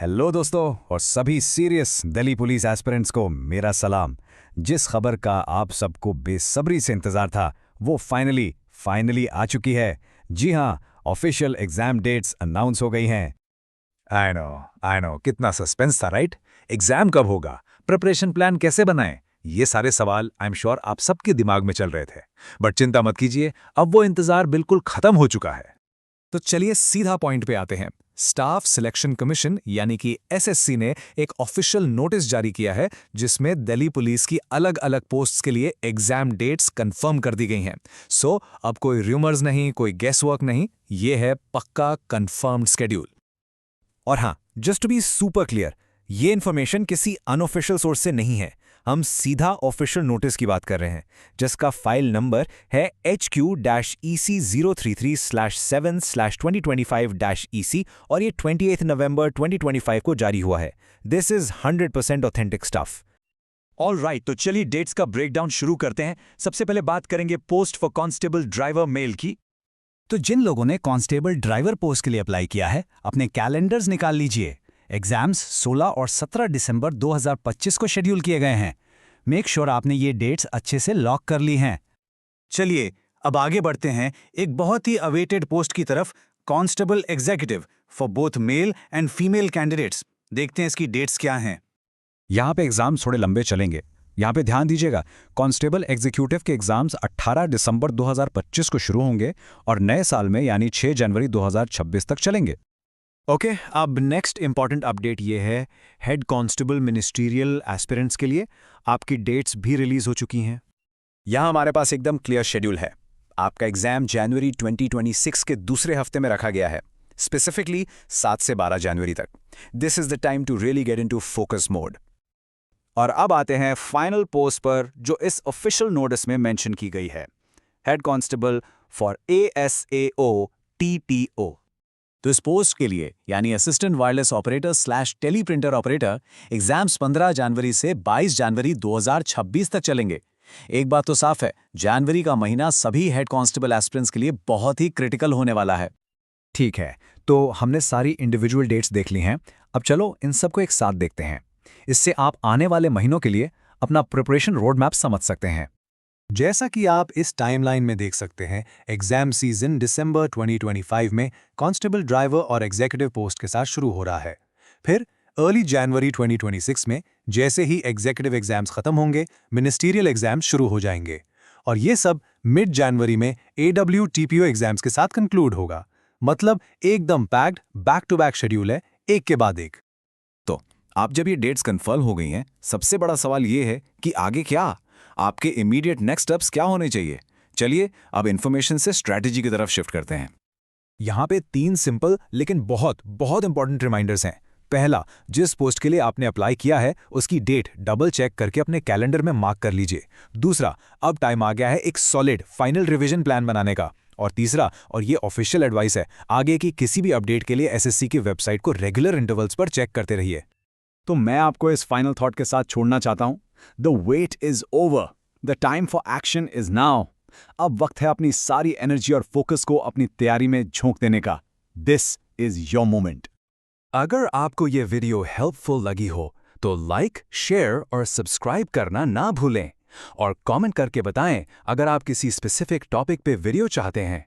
Hello दोस्तों और सभी सीरियस दिल्ली पुलिस एस्पिरेंट्स को मेरा सलाम। जिस खबर का आप सबको बेसब्री से इंतजार था वो फाइनली आ चुकी है। जी हाँ, ऑफिशियल एग्जाम डेट्स अनाउंस हो गई हैं। आई नो कितना सस्पेंस था, राइट? एग्जाम कब होगा, प्रिपरेशन प्लान कैसे बनाएं, ये सारे सवाल आई एम श्योर आप सबके दिमाग में चल रहे थे। बट चिंता मत कीजिए, अब वो इंतजार बिल्कुल खत्म हो चुका है। तो चलिए सीधा पॉइंट पे आते हैं। स्टाफ सिलेक्शन कमीशन यानी कि एसएससी ने एक ऑफिशियल नोटिस जारी किया है जिसमें दिल्ली पुलिस की अलग अलग पोस्ट्स के लिए एग्जाम डेट्स कंफर्म कर दी गई हैं। सो अब कोई रूमर्स नहीं, कोई गेस वर्क नहीं, ये है पक्का कंफर्म्ड स्केड्यूल। और हाँ, just to be super clear, ये इन्फॉर्मेशन किसी अनऑफिशियल सोर्स से नहीं है। हम सीधा ऑफिशियल नोटिस की बात कर रहे हैं जिसका फाइल नंबर है HQ-EC033/7/2025-EC और ये 28 नवंबर 2025 को जारी हुआ है। This is 100% authentic stuff. All right, तो चलिए डेट्स का ब्रेकडाउन शुरू करते हैं। सबसे पहले बात करेंगे post for constable driver male की। तो जिन लोगों ने कांस्टेबल ड्राइवर पोस्ट के लिए अप्लाई किया है, अपने कैलेंडर्स निकाल लीजिए। एग्जाम्स 16 और 17 दिसंबर 2025 को शेड्यूल किए गए हैं। मेक श्योर आपने ये डेट्स अच्छे से लॉक कर ली हैं। चलिए अब आगे बढ़ते हैं एक बहुत ही अवेटेड पोस्ट की तरफ, constable executive for both male and female candidates. देखते हैं इसकी डेट्स क्या हैं। यहाँ पे एग्जाम थोड़े लंबे चलेंगे। यहाँ पे ध्यान दीजिएगा, कांस्टेबल एग्जीक्यूटिव के एग्जाम्स 18 दिसंबर 2025 को शुरू होंगे और नए साल में यानी 6 जनवरी 2026 तक चलेंगे। ओके, अब नेक्स्ट इंपॉर्टेंट अपडेट ये है हेड कांस्टेबल मिनिस्ट्रियल एस्पिरेंट्स के लिए आपकी डेट्स भी रिलीज हो चुकी हैं। यहाँ हमारे पास एकदम क्लियर शेड्यूल है। आपका एग्जाम जनवरी 2026 के दूसरे हफ्ते में रखा गया है, स्पेसिफिकली 7 से 12 जनवरी तक। This is the time to really get into focus mode. और अब आते हैं फाइनल पोस्ट पर जो इस ऑफिशियल नोटिस में मेंशन की गई है, head constable for ASAO TTO। तो इस पोस्ट के लिए यानी assistant wireless operator / teleprinter operator exams 15 जनवरी से 22 जनवरी 2026 तक चलेंगे। एक बात तो साफ है, जनवरी का महीना सभी हेड कांस्टेबल एस्पिरेंट्स के लिए बहुत ही क्रिटिकल होने वाला है। ठीक है, तो हमने सारी इंडिविजुअल डेट्स देख ली हैं। अब चलो इन सबको एक साथ देखते हैं। इससे आप आने वाले महीनों के लिए अपना प्रिपरेशन रोड मैप समझ सकते हैं। जैसा कि आप इस टाइमलाइन में देख सकते हैं, एग्जाम सीजन दिसंबर 2025 में कांस्टेबल ड्राइवर और एग्जीक्यूटिव पोस्ट के साथ शुरू हो रहा है। फिर अर्ली जनवरी 2026 में जैसे ही एग्जीक्यूटिव एग्जाम्स खत्म होंगे, मिनिस्ट्रियल एग्जाम्स शुरू हो जाएंगे और ये सब मिड जनवरी में AWTPO एग्जाम्स के साथ कंक्लूड होगा। मतलब एकदम packed back to back schedule है, एक के बाद एक। तो आप जब ये डेट्स कंफर्म हो गई हैं, सबसे बड़ा सवाल ये है कि आगे क्या, आपके इमीडिएट नेक्स्ट स्टेप्स क्या होने चाहिए। चलिए अब इंफॉर्मेशन से स्ट्रैटेजी की तरफ शिफ्ट करते हैं। यहाँ पे 3 सिंपल लेकिन बहुत इंपॉर्टेंट रिमाइंडर्स हैं। पहला, जिस पोस्ट के लिए आपने अप्लाई किया है उसकी डेट डबल चेक करके अपने कैलेंडर में मार्क कर लीजिए। दूसरा, अब टाइम आ गया है एक सॉलिड फाइनल रिवीजन प्लान बनाने का। और तीसरा, और ये ऑफिशियल एडवाइस है, आगे की किसी भी अपडेट के लिए एसएससी की वेबसाइट को रेगुलर इंटरवल्स पर चेक करते रहिए। तो मैं आपको इस फाइनल थॉट के साथ छोड़ना चाहता हूं। The wait is over, the time for action is now. अब वक्त है अपनी सारी एनर्जी और फोकस को अपनी तैयारी में झोंक देने का। This is your moment. अगर आपको ये वीडियो हेल्पफुल लगी हो तो लाइक, शेयर और सब्सक्राइब करना ना भूलें और कमेंट करके बताएं अगर आप किसी स्पेसिफिक टॉपिक पे वीडियो चाहते हैं।